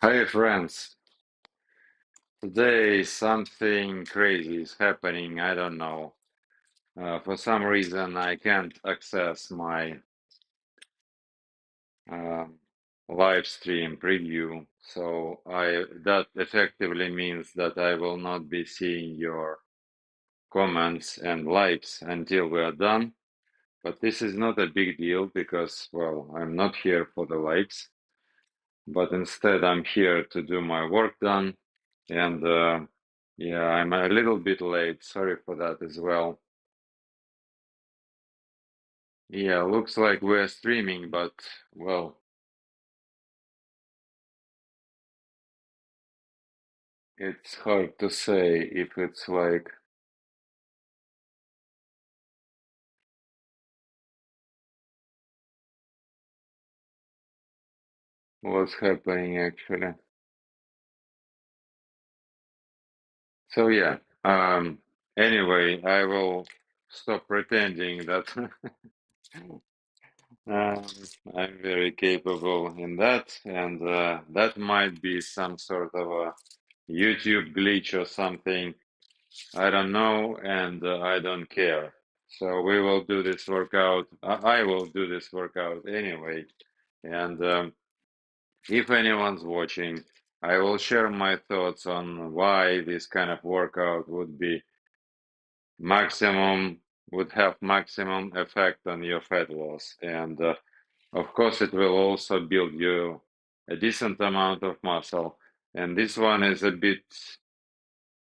Hi friends, today something crazy is happening. I don't know. For some reason, I can't access my uh, live stream preview. So that effectively means that I will not be seeing your comments and likes until we are done. But this is not a big deal because, well, I'm not here for the likes, but instead I'm here to do my work done. And yeah, I'm a little bit late. Sorry for that as well. Yeah, looks like we're streaming, but well, it's hard to say if it's like what's happening actually. So yeah, anyway, I will stop pretending that um, I'm very capable in that, and that might be some sort of a YouTube glitch or something. I don't know, and I don't care. So we will do this workout. I will do this workout anyway. And if anyone's watching, I will share my thoughts on why this kind of workout maximum would have maximum effect on your fat loss. And of course, it will also build you a decent amount of muscle. And this one is a bit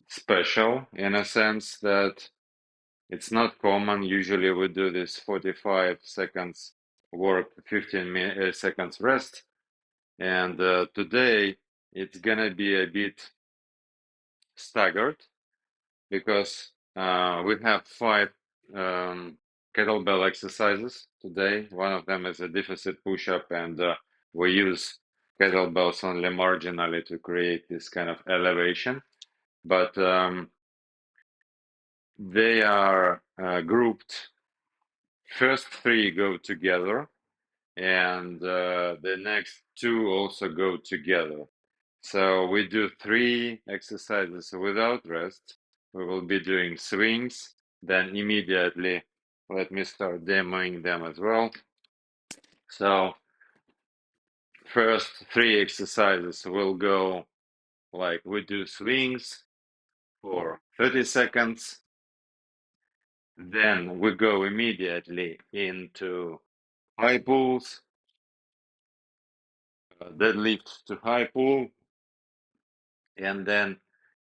special in a sense that it's not common. Usually we do this 45 seconds work, 15 seconds rest. And today it's gonna be a bit staggered because we have five um, kettlebell exercises today. One of them is a deficit push-up, and we use kettlebells only marginally to create this kind of elevation. But they are grouped. First three go together, and the next two also go together. So we do three exercises without rest. We will be doing swings, then immediately let me start demoing them as well. So first three exercises will go like we do swings for 30 seconds, then we go immediately into high pulls, deadlift to high pull, and then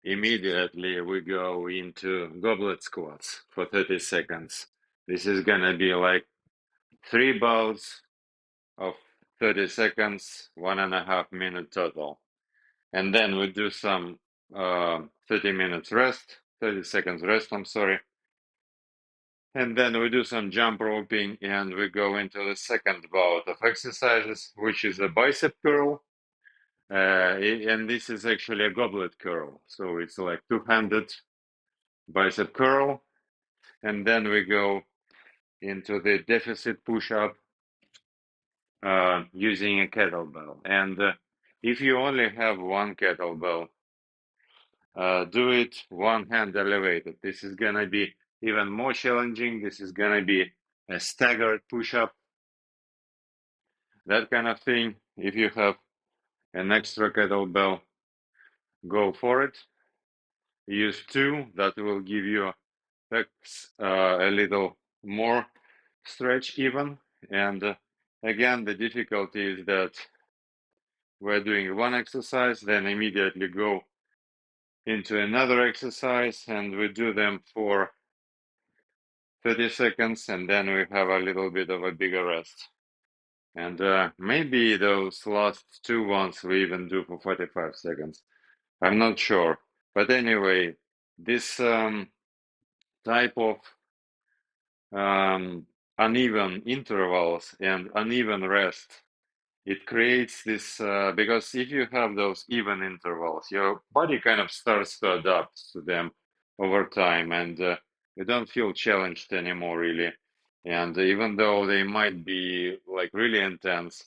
immediately we go into goblet squats for 30 seconds. This is gonna be like three bouts of 30 seconds, 1.5 minute total. And then we do some 30 minutes rest, 30 seconds rest, I'm sorry. And then we do some jump roping and we go into the second bout of exercises, which is a bicep curl. And this is actually a goblet curl. So it's like two-handed bicep curl, and then we go into the deficit push-up using a kettlebell. And if you only have one kettlebell, do it one hand elevated. This is gonna be even more challenging. This is gonna be a staggered push-up, that kind of thing. If you have an extra kettlebell, go for it. Use two, that will give you a little more stretch even. And again, the difficulty is that we're doing one exercise, then immediately go into another exercise, and we do them for 30 seconds, and then we have a little bit of a bigger rest. And maybe those last two ones we even do for 45 seconds. I'm not sure. But anyway, this type of um, uneven intervals and uneven rest, it creates this because if you have those even intervals, your body kind of starts to adapt to them over time, and you don't feel challenged anymore, really. And even though they might be like really intense,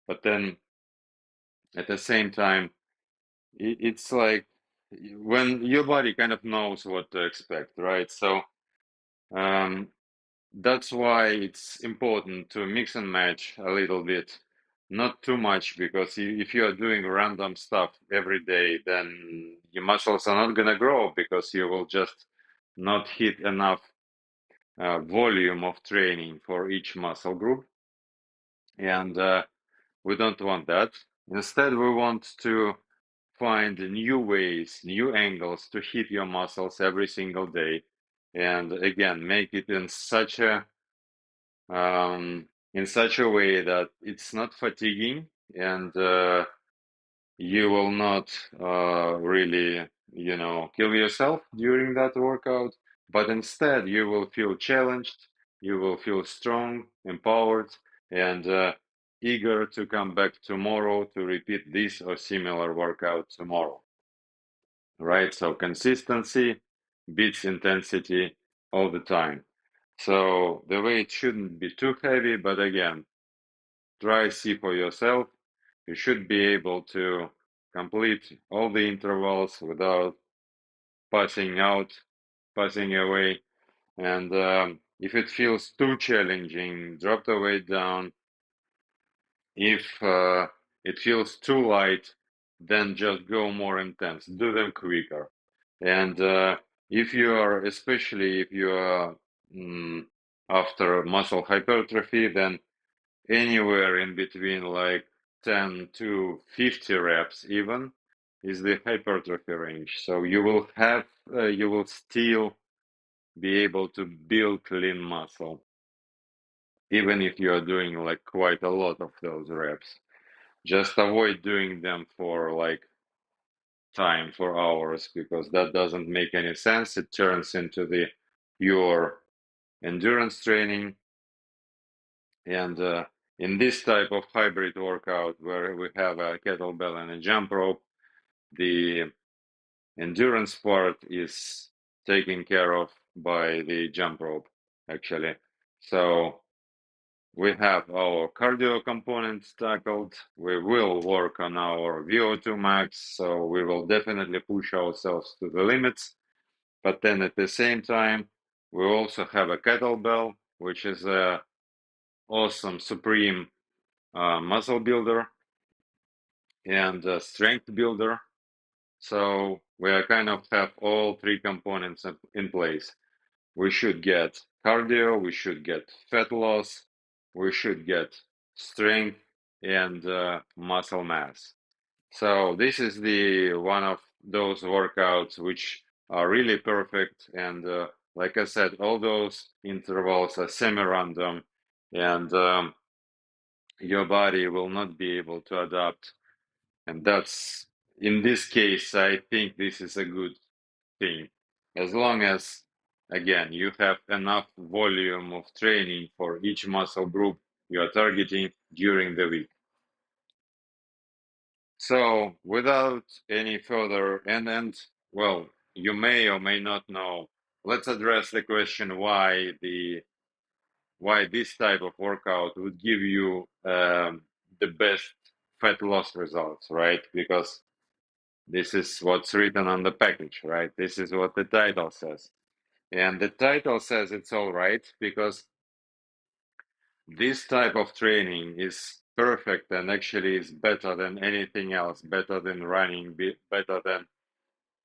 but then at the same time, it's like when your body kind of knows what to expect, right? So um, that's why it's important to mix and match a little bit, not too much, because if you are doing random stuff every day, then your muscles are not gonna grow because you will just not hit enough volume of training for each muscle group, and we don't want that. Instead, we want to find new ways, new angles to hit your muscles every single day. And again, make it in such a way that it's not fatiguing and you will not really, kill yourself during that workout, but instead you will feel challenged, you will feel strong, empowered, and eager to come back tomorrow to repeat this or similar workout tomorrow, right? So consistency beats intensity all the time. So the weight shouldn't be too heavy, but again, try see for yourself. You should be able to complete all the intervals without passing out, passing away. And if it feels too challenging, drop the weight down. If it feels too light, then just go more intense. Do them quicker. And if you are, especially if you are after muscle hypertrophy, then anywhere in between like 10 to 50 reps even is the hypertrophy range. So you will still be able to build lean muscle, even if you are doing like quite a lot of those reps. Just avoid doing them for like time for hours because that doesn't make any sense. It turns into the pure endurance training. And in this type of hybrid workout where we have a kettlebell and a jump rope, the endurance part is taken care of by the jump rope, actually. So we have our cardio components tackled. We will work on our VO2 max, so we will definitely push ourselves to the limits. But then at the same time, we also have a kettlebell, which is a awesome, supreme muscle builder and a strength builder. So we are kind of have all three components in place. We should get cardio, we should get fat loss, we should get strength and muscle mass. So this is the one of those workouts which are really perfect. And like I said, all those intervals are semi-random, and your body will not be able to adapt. And that's, in this case, I think this is a good thing. As long as, again, you have enough volume of training for each muscle group you are targeting during the week. So without any further, well, you may or may not know, let's address the question why this type of workout would give you the best fat loss results, right? Because this is what's written on the package, right? This is what the title says. And the title says it's all right because this type of training is perfect and actually is better than anything else, better than running, better than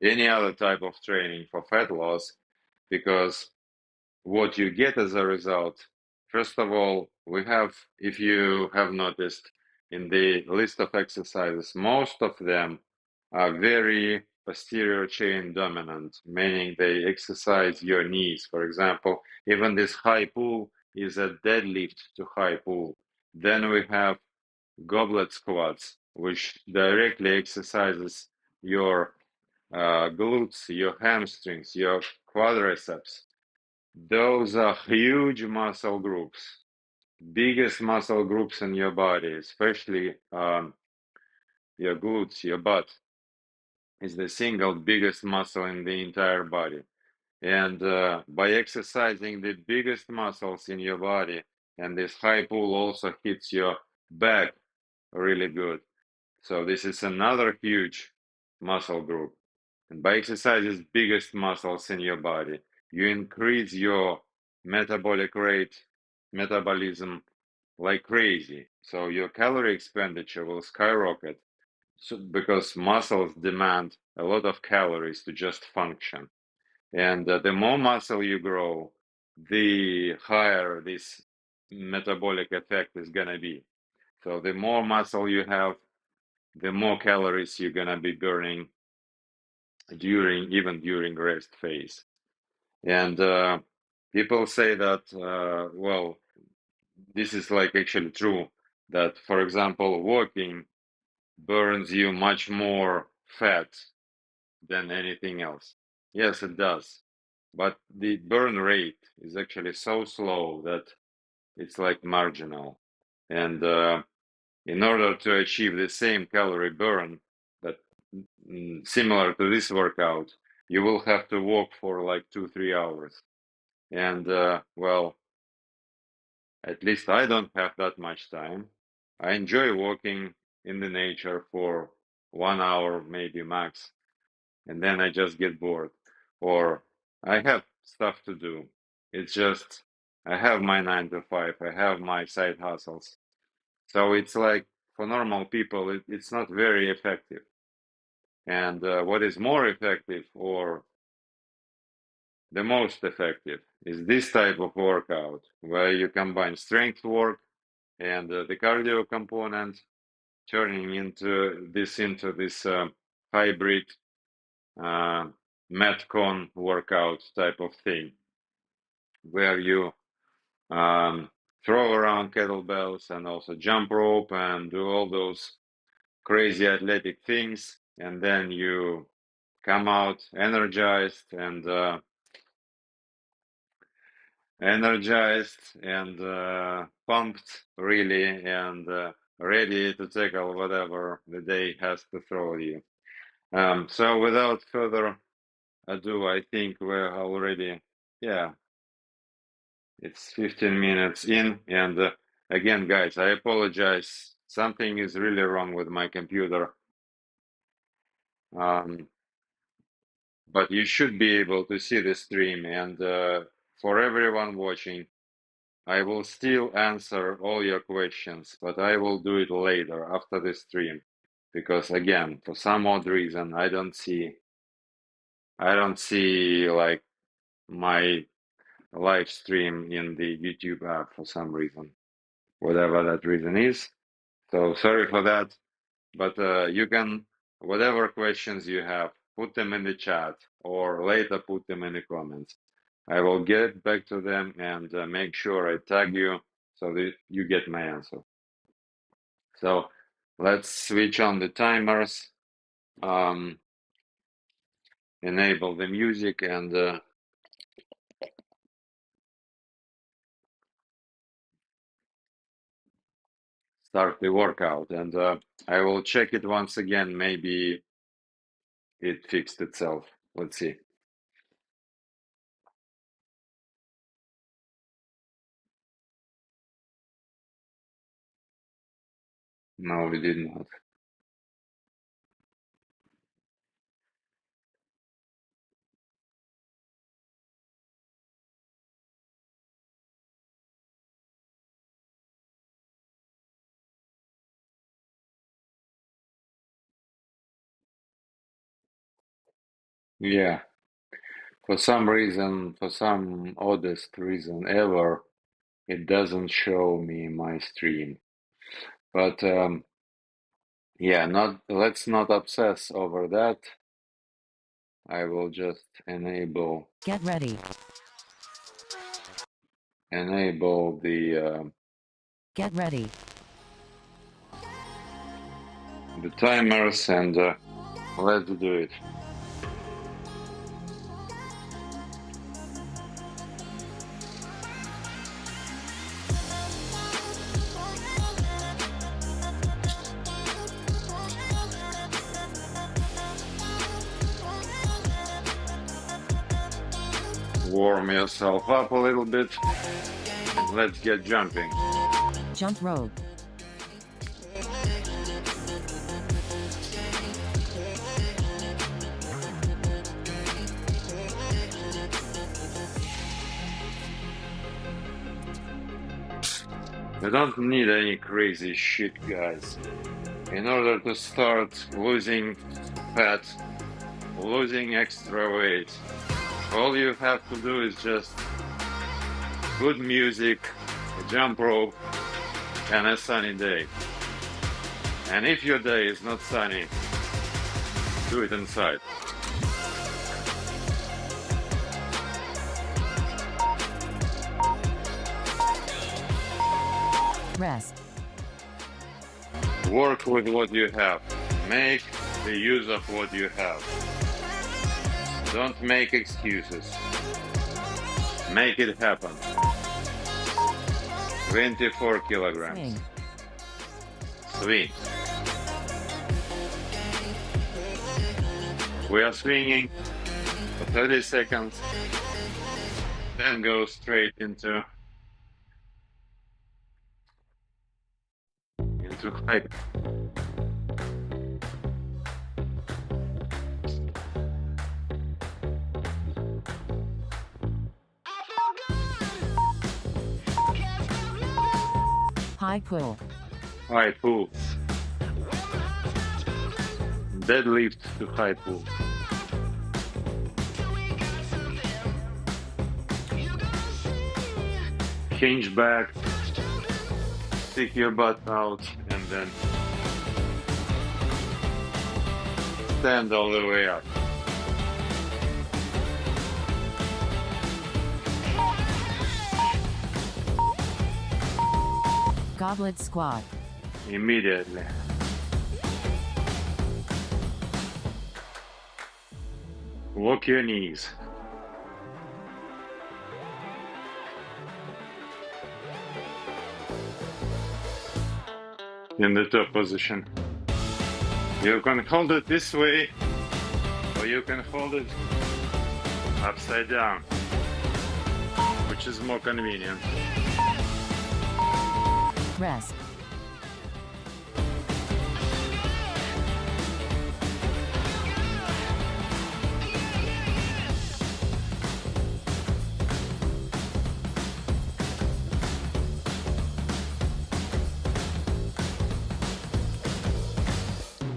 any other type of training for fat loss, because what you get as a result, first of all, we have, if you have noticed in the list of exercises, most of them are very posterior chain dominant, meaning they exercise your knees. For example, even this high pull is a deadlift to high pull. Then we have goblet squats, which directly exercises your glutes, your hamstrings, your quadriceps. Those are huge muscle groups, biggest muscle groups in your body, especially your glutes, your butt is the single biggest muscle in the entire body. And by exercising the biggest muscles in your body, and this high pull also hits your back really good. So this is another huge muscle group. And by exercising biggest muscles in your body, you increase your metabolic rate, metabolism like crazy. So your calorie expenditure will skyrocket. So, because muscles demand a lot of calories to just function. And the more muscle you grow, the higher this metabolic effect is going to be. So the more muscle you have, the more calories you're going to be burning during rest phase. And people say that, well, this is like actually true, that, for example, walking burns you much more fat than anything else. Yes, it does. But the burn rate is actually so slow that it's like marginal. And in order to achieve the same calorie burn that similar to this workout, you will have to walk for like 2-3 hours. And well, at least I don't have that much time. I enjoy walking in the nature for 1 hour, maybe max, and then I just get bored. Or I have stuff to do. It's just I have my 9 to 5, I have my side hustles. So it's like for normal people, it's not very effective. And what is more effective or the most effective is this type of workout where you combine strength work and the cardio component, turning into this hybrid uh, metcon workout type of thing, where you um, throw around kettlebells and also jump rope and do all those crazy athletic things, and then you come out energized and pumped really, and ready to tackle whatever the day has to throw you. So without further ado, I think we're already, yeah, it's 15 minutes in. And again, guys, I apologize. Something is really wrong with my computer. But you should be able to see the stream. And for everyone watching, I will still answer all your questions, but I will do it later after the stream. Because again, for some odd reason, I don't see like my live stream in the YouTube app for some reason, whatever that reason is. So sorry for that, but you can, whatever questions you have, put them in the chat or later put them in the comments. I will get back to them and make sure I tag you so that you get my answer. So let's switch on the timers, enable the music, and start the workout. And I will check it once again. Maybe it fixed itself. Let's see. No, we did not. Yeah, for some reason, for some oddest reason ever, it doesn't show me my stream. But yeah, let's not obsess over that. I will just enable Get ready. the Get ready. the timers, and let's do it. Warm yourself up a little bit, and let's get jumping. Jump rope. You don't need any crazy shit, guys. In order to start losing fat, losing extra weight, all you have to do is just good music, a jump rope, and a sunny day. And if your day is not sunny, do it inside. Rest. Work with what you have. Make the use of what you have. Don't make excuses. Make it happen. 24 kilograms. Swing. Swing. We are swinging for 30 seconds. Then go straight into high. High pull. High pull. Deadlift to high pull. Hinge back. Stick your butt out and then stand all the way up. Goblet squat. Immediately. Lock your knees. In the top position. You can hold it this way, or you can hold it upside down, which is more convenient. Rest.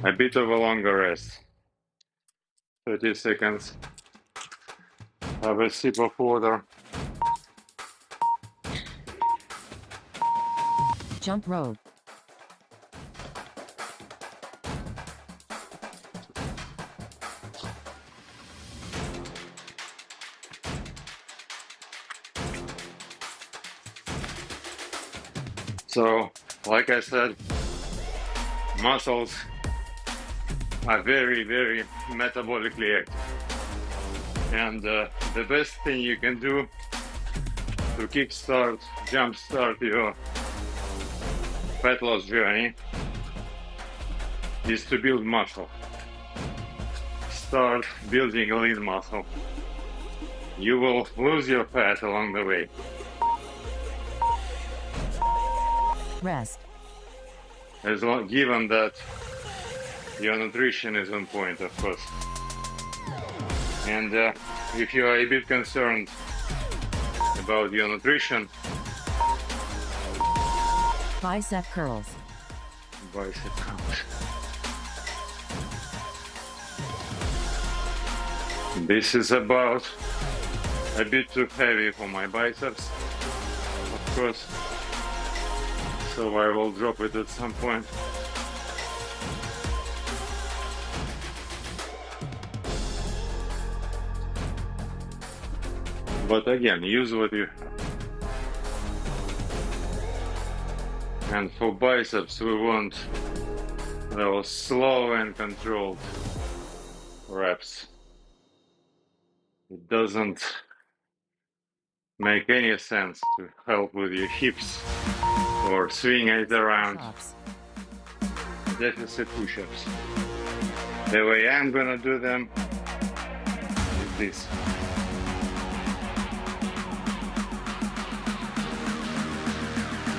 A bit of a longer rest. 30 seconds. Have a sip of water. Jump rope. So, like I said, muscles are very, very metabolically active. And the best thing you can do to kickstart, jumpstart your fat loss journey is to build muscle. Start building lean muscle. You will lose your fat along the way. Rest. Given that your nutrition is on point, of course. And if you are a bit concerned about your nutrition, Bicep curls. bicep curls. This is about a bit too heavy for my biceps, of course, so I will drop it at some point. But again, use what you have. And for biceps, we want those slow and controlled reps. It doesn't make any sense to help with your hips or swing it around. Chops. Deficit push-ups. The way I'm gonna do them is this.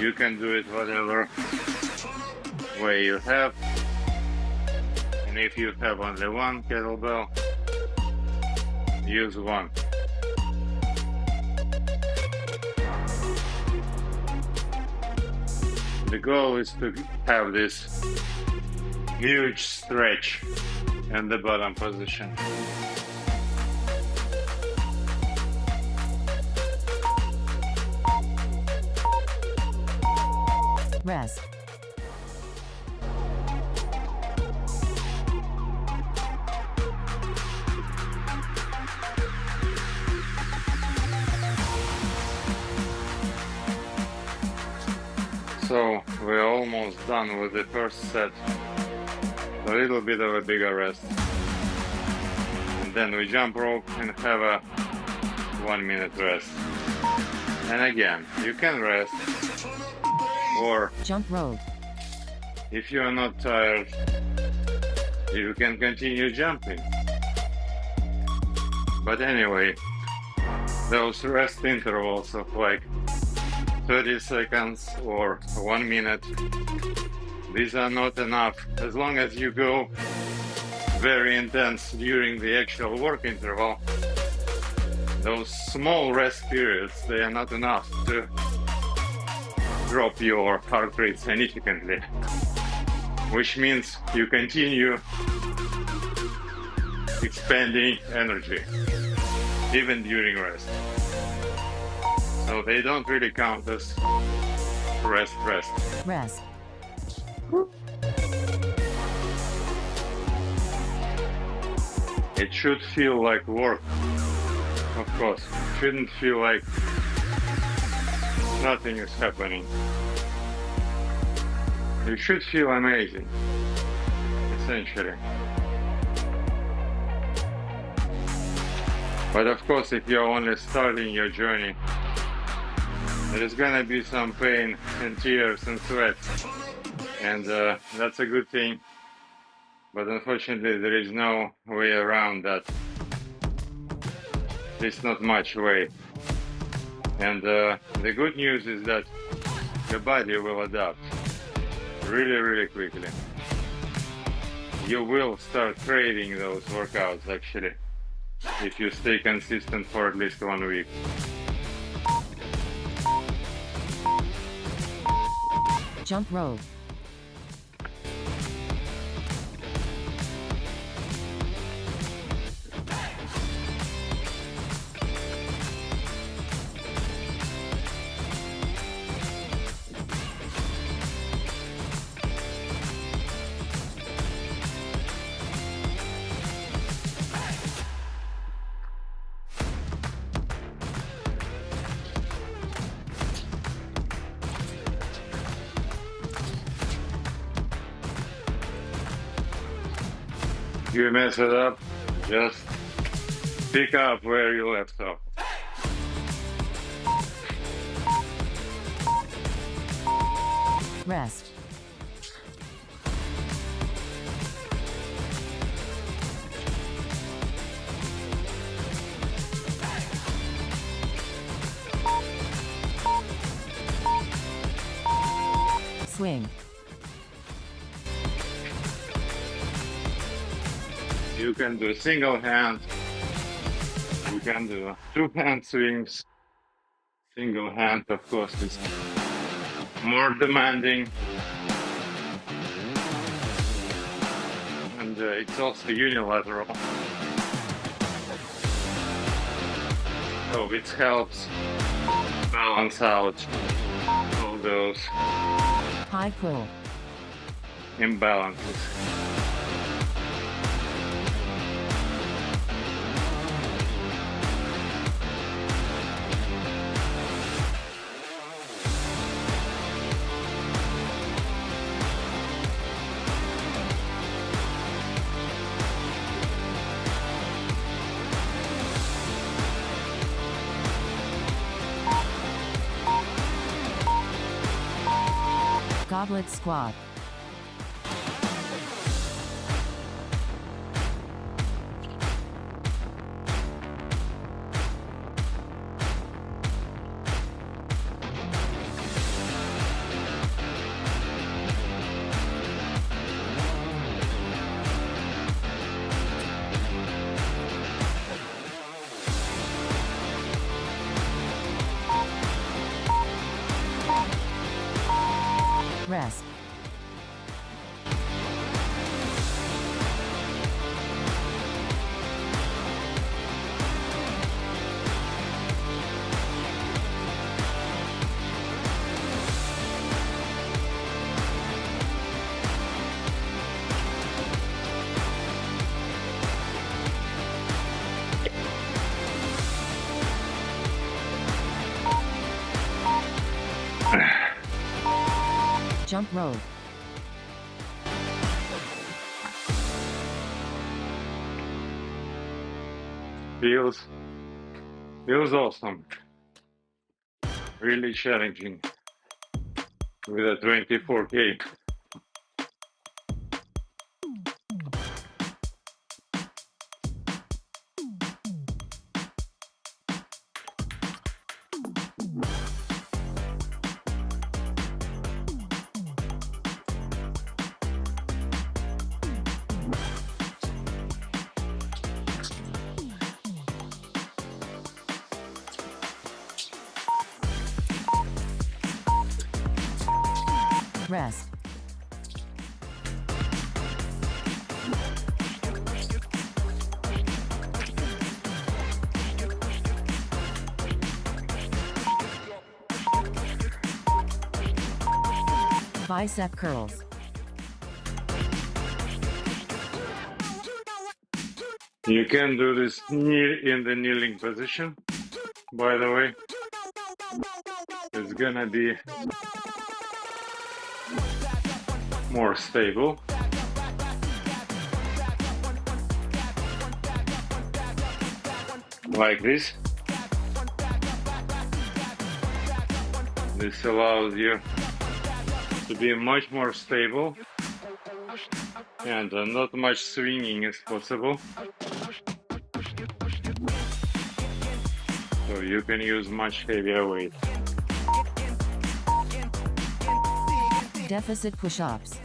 You can do it whatever way you have. And if you have only one kettlebell, use one. The goal is to have this huge stretch in the bottom position. Rest. So we're almost done with the first set. A little bit of a bigger rest. And then we jump rope and have a 1 minute rest. And again, you can rest, or Jump rope. if you are not tired, you can continue jumping. But anyway, those rest intervals of like 30 seconds or 1 minute, these are not enough. As long as you go very intense during the actual work interval, those small rest periods, they are not enough to drop your heart rate significantly, which means you continue expending energy even during rest. So they don't really count as rest. Rest. It should feel like work, of course. It shouldn't feel like nothing is happening. You should feel amazing, essentially. But of course, if you're only starting your journey, there is gonna be some pain and tears and sweat, and that's a good thing. But unfortunately, there is no way around that. There's not much way. And the good news is that your body will adapt really quickly. You will start craving those workouts actually, if you stay consistent for at least 1 week. Jump rope. If you mess it up, just pick up where you left off. Rest. Swing. You can do single hand, you can do 2-hand swings. Single hand, of course, is more demanding, and it's also unilateral, so it helps balance out all those High pull. imbalances. Goblet squat. Rest. Jump rope. Feels awesome. Really challenging with a 24K. Rest. Bicep curls. You can do this in the kneeling position. By the way, it's gonna be more stable. Like this. This allows you to be much more stable and not much swinging is possible. So you can use much heavier weight. Deficit push-ups.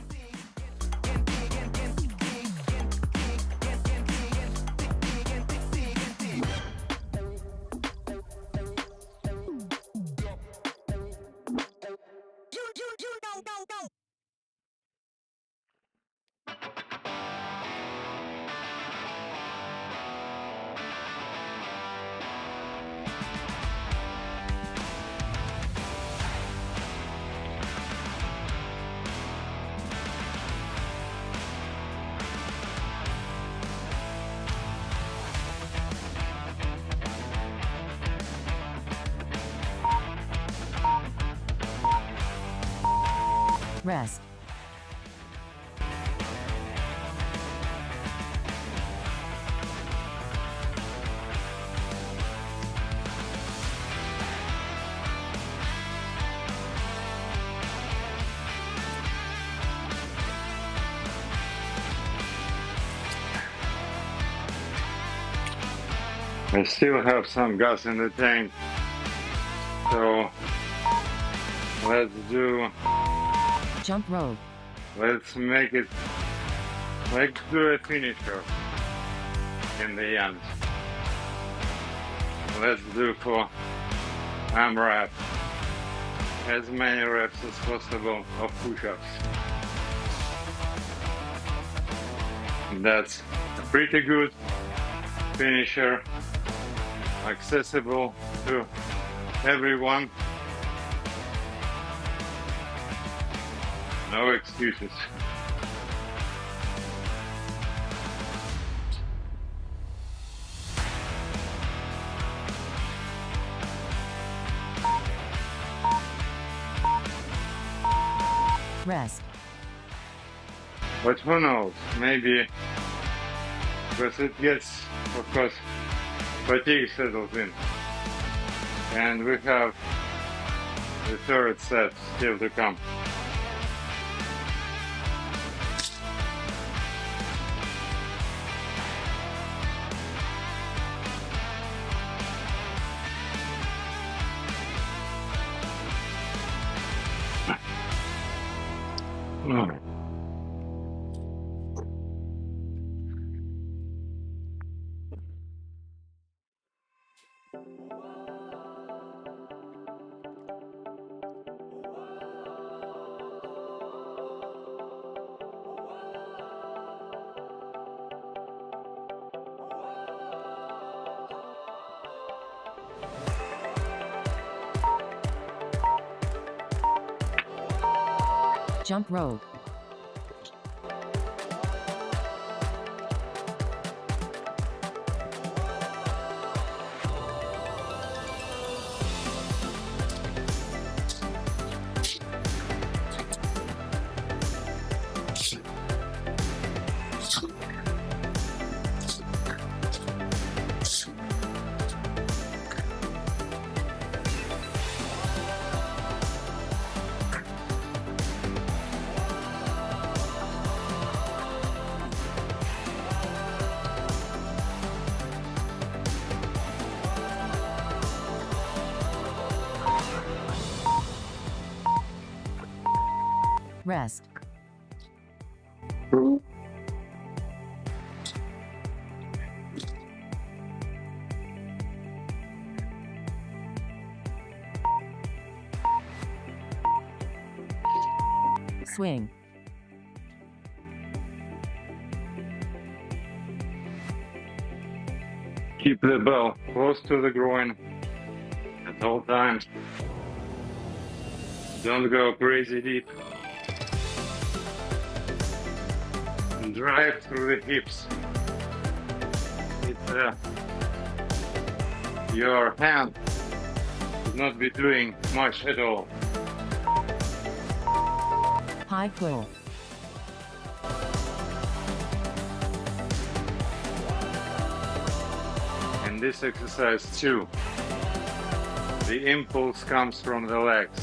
Rest. I still have some gas in the tank. So let's do, Jump rope. let's make it, let's do a finisher in the end. Let's do for AMRAP as many reps as possible of push-ups. That's a pretty good finisher, accessible to everyone. No excuses. Rest. But who knows, maybe because it gets, of course, fatigue settles in. And we have the third set still to come. Oh. Jump rope. Rest. Swing. Keep the bell close to the groin at all times. Don't go crazy deep. And drive through the hips. Your hand should not be doing much at all. High pull. And this exercise too, the impulse comes from the legs.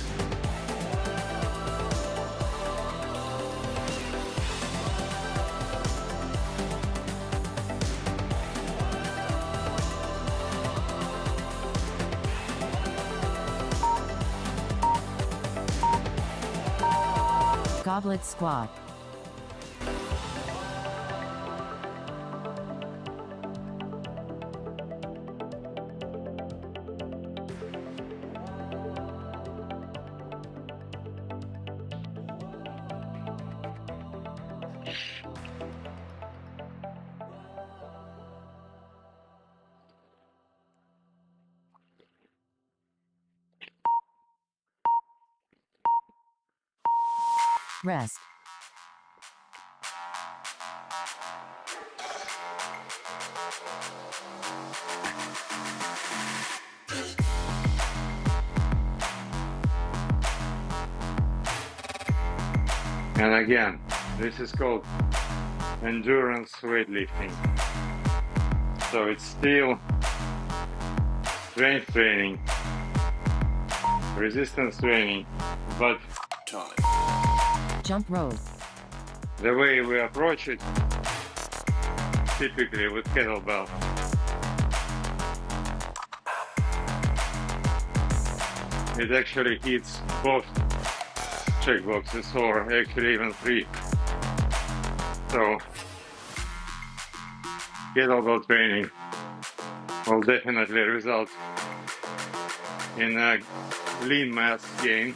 Goblet squat. Rest. And again, this is called endurance weightlifting. So it's still strength training, resistance training, but Jump rope. the way we approach it, typically with kettlebell, it actually hits both checkboxes, or actually even 3. So kettlebell training will definitely result in a lean mass gain,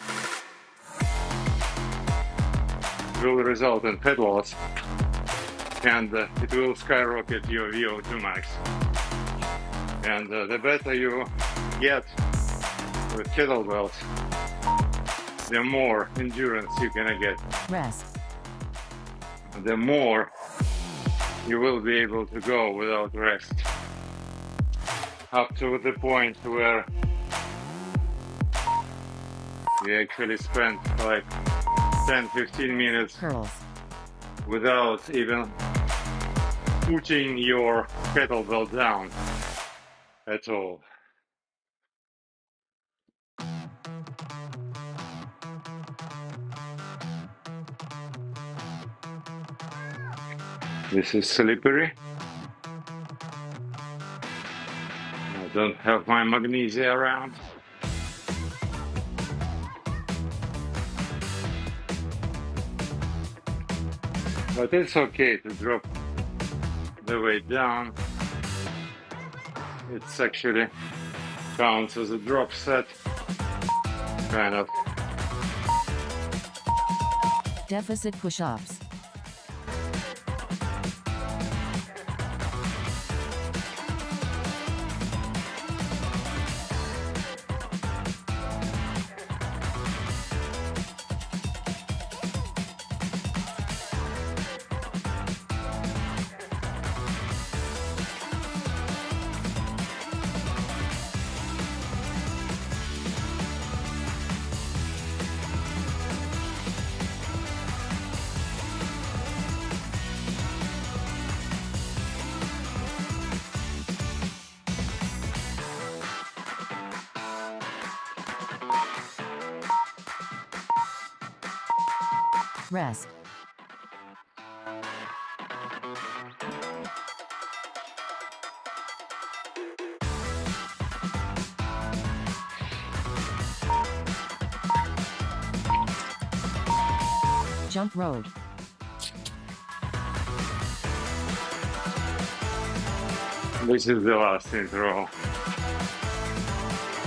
will result in fat loss, and it will skyrocket your VO2 max. And the better you get with kettlebells, the more endurance you're gonna get. Rest. The more you will be able to go without rest, up to the point where you actually spend like 10-15 minutes Curls. without even putting your kettlebell down at all. This is slippery. I don't have my magnesia around. But it's okay to drop the weight down. It's actually counts as a drop set, kind of. Deficit push-ups. Rest. Jump road. This is the last intro.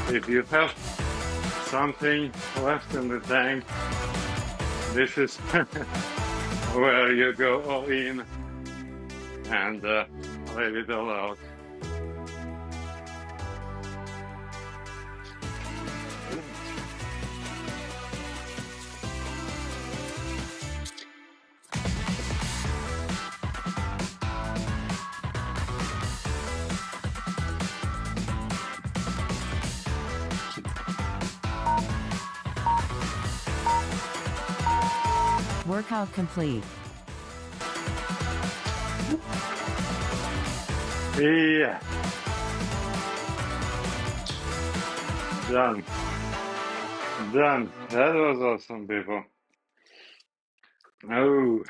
If you have something left in the tank, this is where you go all in and let it all out. Workout complete. Yeah. Done. Done. That was awesome, people. Oh,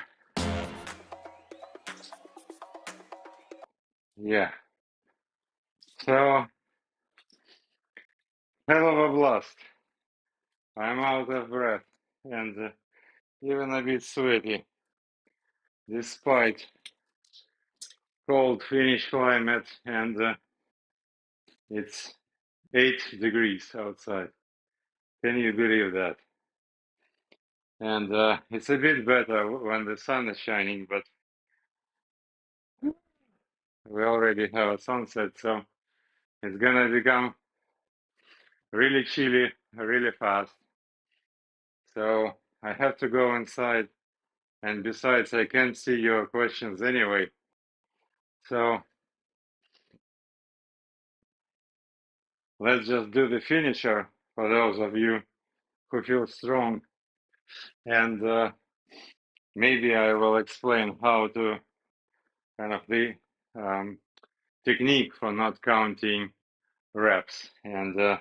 yeah. So, hell of a blast. I'm out of breath and even a bit sweaty, despite cold Finnish climate, and it's 8 degrees outside. Can you believe that? And it's a bit better when the sun is shining, but we already have a sunset, so it's gonna become really chilly really fast. So I have to go inside, and besides, I can't see your questions anyway. So let's just do the finisher for those of you who feel strong, and maybe I will explain how to kind of the um, technique for not counting reps. And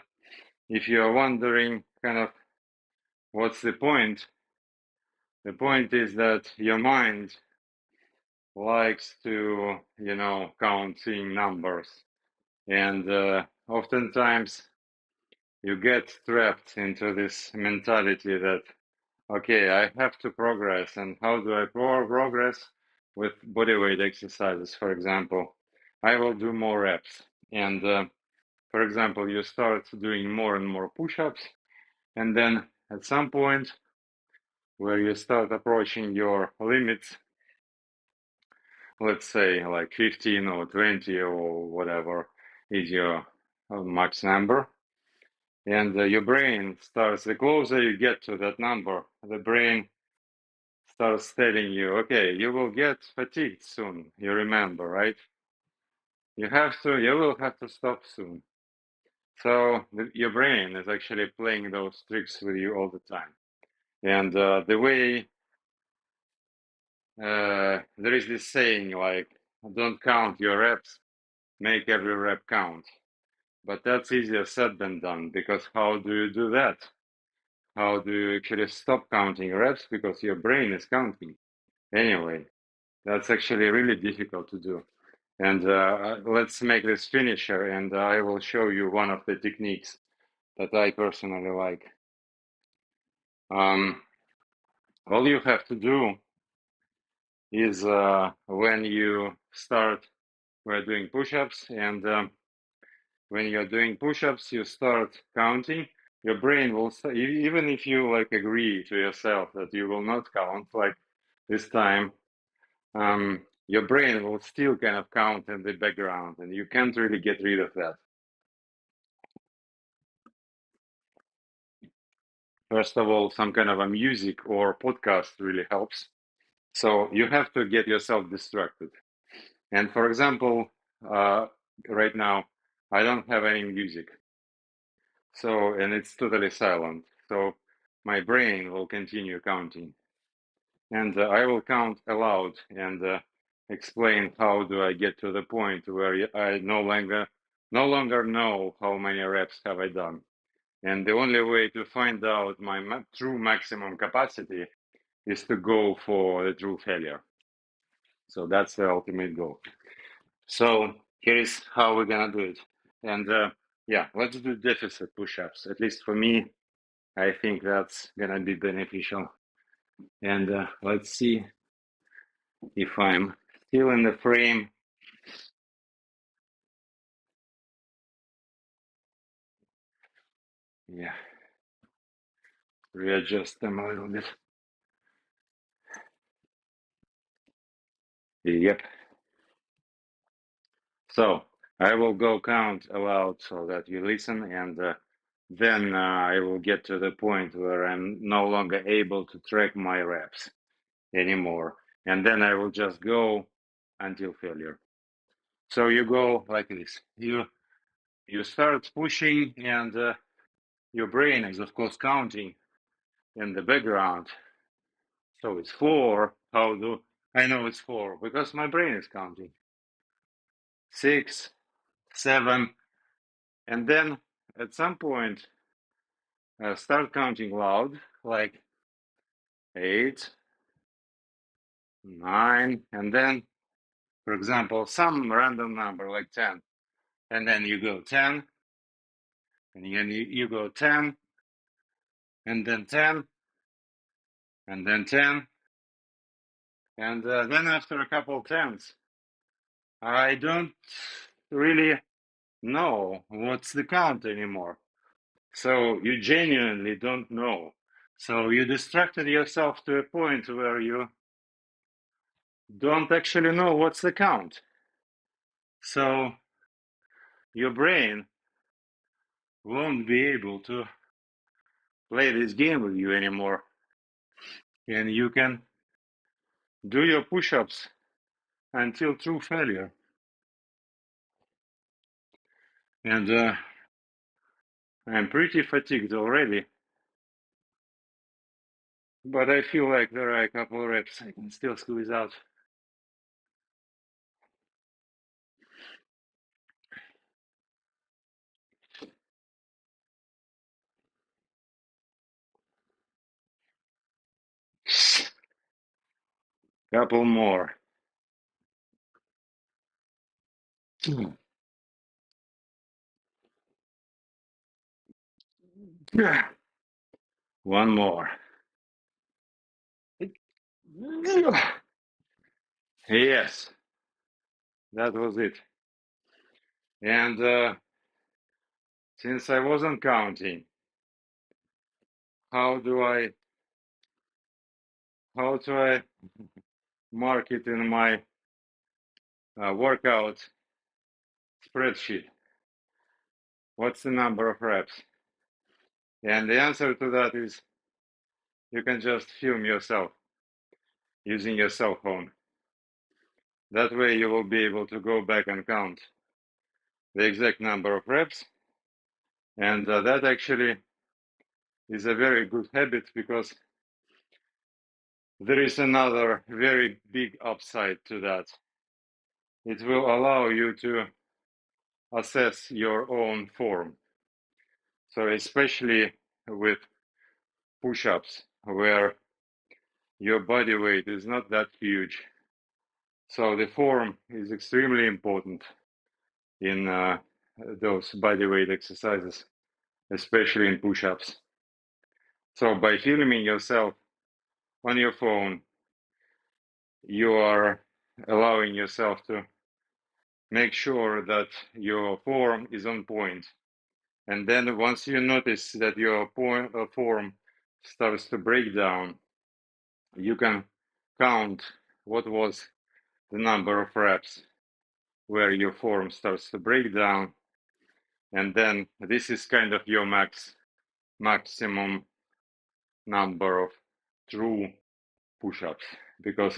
if you are wondering kind of what's the point is that your mind likes to, counting numbers. And oftentimes you get trapped into this mentality that, okay, I have to progress. And how do I progress? With bodyweight exercises, for example. I will do more reps. And for example, you start doing more and more push-ups. And then at some point where you start approaching your limits, let's say like 15 or 20 or whatever is your max number, and your brain starts, the closer you get to that number, the brain starts telling you, okay, you will get fatigued soon. You remember, right? You will have to stop soon. So your brain is actually playing those tricks with you all the time. And the way there is this saying like, don't count your reps, make every rep count. But that's easier said than done, because how do you do that? How do you actually stop counting reps? Because your brain is counting. Anyway, that's actually really difficult to do. And let's make this finisher, and I will show you one of the techniques that I personally like. All you have to do is when you start, we're doing push-ups, and when you're doing push-ups, you start counting. Your brain will, even if you like agree to yourself that you will not count like this time, your brain will still kind of count in the background, and you can't really get rid of that. First of all, some kind of a music or podcast really helps. So you have to get yourself distracted. And for example, right now, I don't have any music. So, and it's totally silent. So my brain will continue counting. And I will count aloud and explain how do I get to the point where I no longer know how many reps have I done. And the only way to find out my true maximum capacity is to go for the true failure. So that's the ultimate goal. So here is how we're gonna do it. And yeah, let's do deficit push-ups. At least for me, I think that's gonna be beneficial. And let's see if I'm still in the frame. Yeah, readjust them a little bit. Yep. So I will go count aloud so that you listen, and then I will get to the point where I'm no longer able to track my reps anymore. And then I will just go until failure. So you go like this. You start pushing, and your brain is, of course, counting in the background. So it's 4. How do I know it's 4? Because my brain is counting. 6, 7, and then at some point, start counting loud, like 8, 9, and then, for example, some random number like 10. And then you go 10, and then you go 10, and then 10, and then 10. And then after a couple of tens, I don't really know what's the count anymore. So you genuinely don't know. So you distracted yourself to a point where you don't actually know what's the count. So your brain won't be able to play this game with you anymore. And you can do your push-ups until true failure. And I'm pretty fatigued already. But I feel like there are a couple of reps I can still squeeze out. Couple more. One more. Yes, that was it. And since I wasn't counting, how do I mark it in my workout spreadsheet? What's the number of reps? And the answer to that is you can just film yourself using your cell phone. That way you will be able to go back and count the exact number of reps. And that actually is a very good habit because there is another very big upside to that. It will allow you to assess your own form. So especially with push-ups where your body weight is not that huge. So the form is extremely important in those body weight exercises, especially in push-ups. So by filming yourself on your phone, you are allowing yourself to make sure that your form is on point. And then once you notice that your form starts to break down, you can count what was the number of reps where your form starts to break down. And then this is kind of your maximum number of true push-ups. Because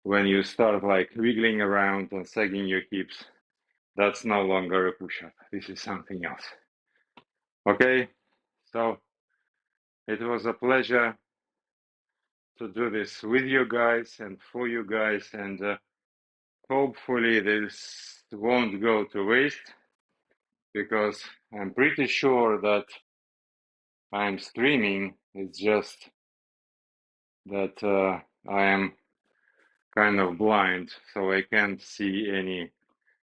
when you start like wiggling around and sagging your hips, that's no longer a push-up. This is something else. Okay, so it was a pleasure to do this with you guys and for you guys, and hopefully this won't go to waste, because I'm pretty sure that I'm streaming. It's just that I am kind of blind, so I can't see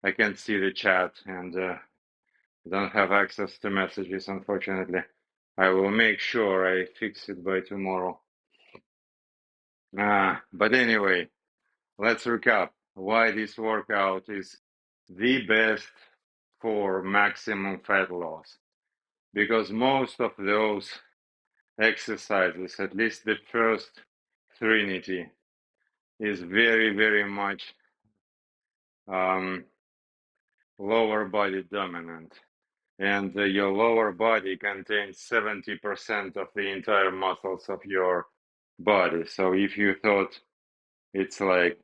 I can't see the chat and don't have access to messages, unfortunately. I will make sure I fix it by tomorrow. But anyway, let's recap why this workout is the best for maximum fat loss. Because most of those exercises, at least the first trinity, is very, very much lower body dominant. And your lower body contains 70% of the entire muscles of your body. So if you thought it's like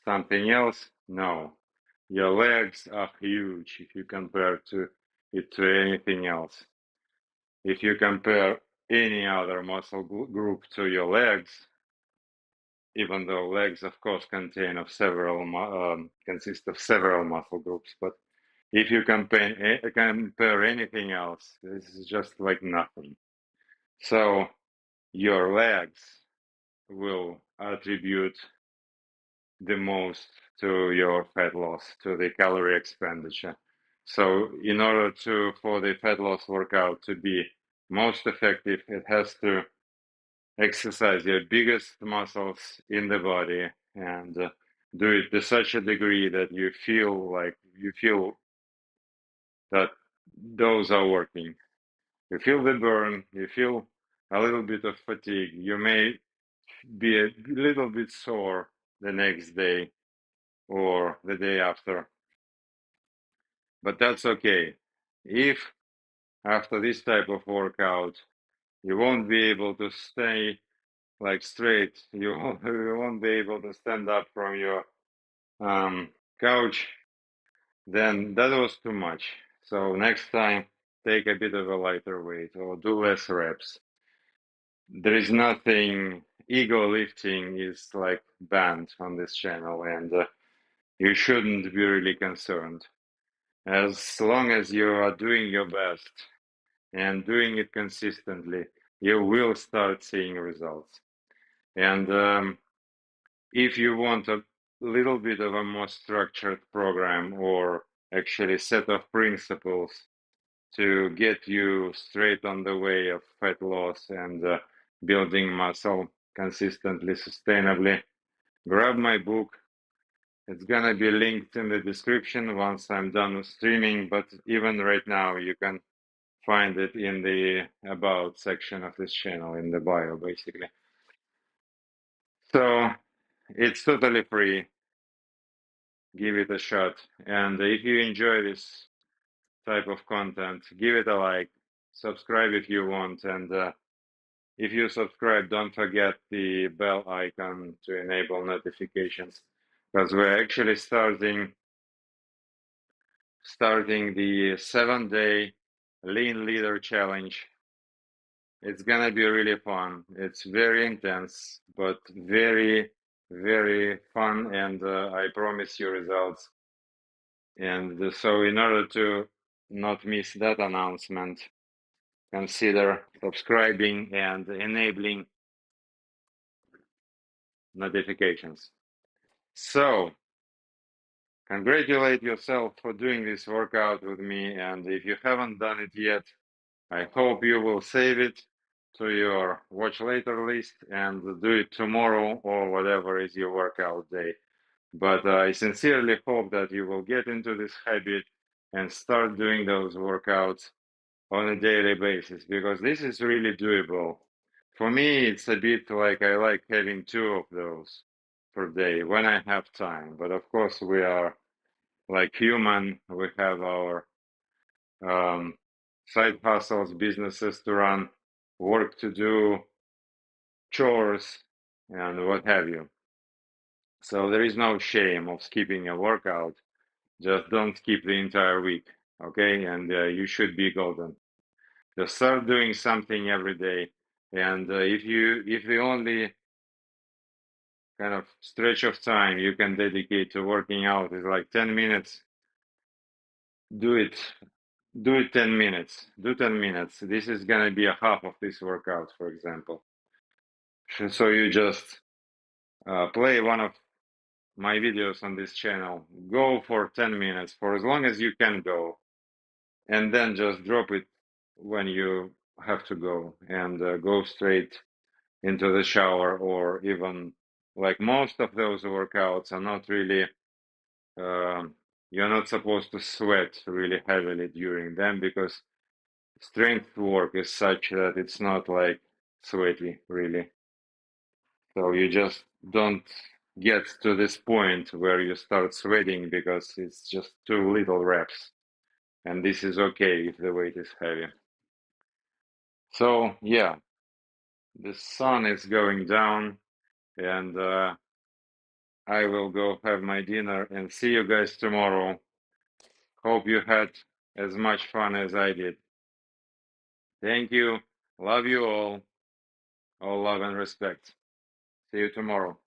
something else, no. Your legs are huge if you compare it to anything else. If you compare any other muscle group to your legs, even though legs, of course, consist of several muscle groups, but if you compare anything else, this is just like nothing. So your legs will attribute the most to your fat loss, to the calorie expenditure. So in order for the fat loss workout to be most effective, it has to exercise your biggest muscles in the body and do it to such a degree that you feel that those are working. You feel the burn, you feel a little bit of fatigue. You may be a little bit sore the next day or the day after, but that's okay. If after this type of workout you won't be able to stay like straight, you won't be able to stand up from your couch, then that was too much. So next time, take a bit of a lighter weight or do less reps. There is nothing, ego lifting is like banned on this channel, and you shouldn't be really concerned. As long as you are doing your best and doing it consistently, you will start seeing results. And if you want a little bit of a more structured program or actually set of principles to get you straight on the way of fat loss and building muscle consistently, sustainably, grab my book. It's gonna be linked in the description once I'm done with streaming, but even right now you can find it in the about section of this channel, in the bio, basically. So it's totally free. Give it a shot. And if you enjoy this type of content, give it a like, subscribe if you want, and if you subscribe, don't forget the bell icon to enable notifications, because we're actually starting the 7-day Lean Leader Challenge. It's gonna be really fun. It's very intense, but very, very fun, and I promise you results. And so in order to not miss that announcement, consider subscribing and enabling notifications. So congratulate yourself for doing this workout with me. And if you haven't done it yet, I hope you will save it to your watch later list and do it tomorrow or whatever is your workout day. But I sincerely hope that you will get into this habit and start doing those workouts on a daily basis, because this is really doable. For me, it's a bit like I like having 2 of those per day when I have time. But of course, we are like human, we have our um, side hustles, businesses to run, work to do, chores, and what have you. So there is no shame of skipping a workout. Just don't skip the entire week, okay? And you should be golden. Just start doing something every day. And if the only kind of stretch of time you can dedicate to working out is like 10 minutes, do it. Do it 10 minutes. Do 10 minutes. This is going to be a half of this workout, for example. So you just play one of my videos on this channel, go for 10 minutes, for as long as you can go, and then just drop it when you have to go, and go straight into the shower, or even like most of those workouts are not really, you're not supposed to sweat really heavily during them because strength work is such that it's not like sweaty really. So you just don't get to this point where you start sweating because it's just too little reps. And this is okay if the weight is heavy. So yeah, the sun is going down, and I will go have my dinner and see you guys tomorrow. Hope you had as much fun as I did. Thank you. Love you all. All love and respect. See you tomorrow.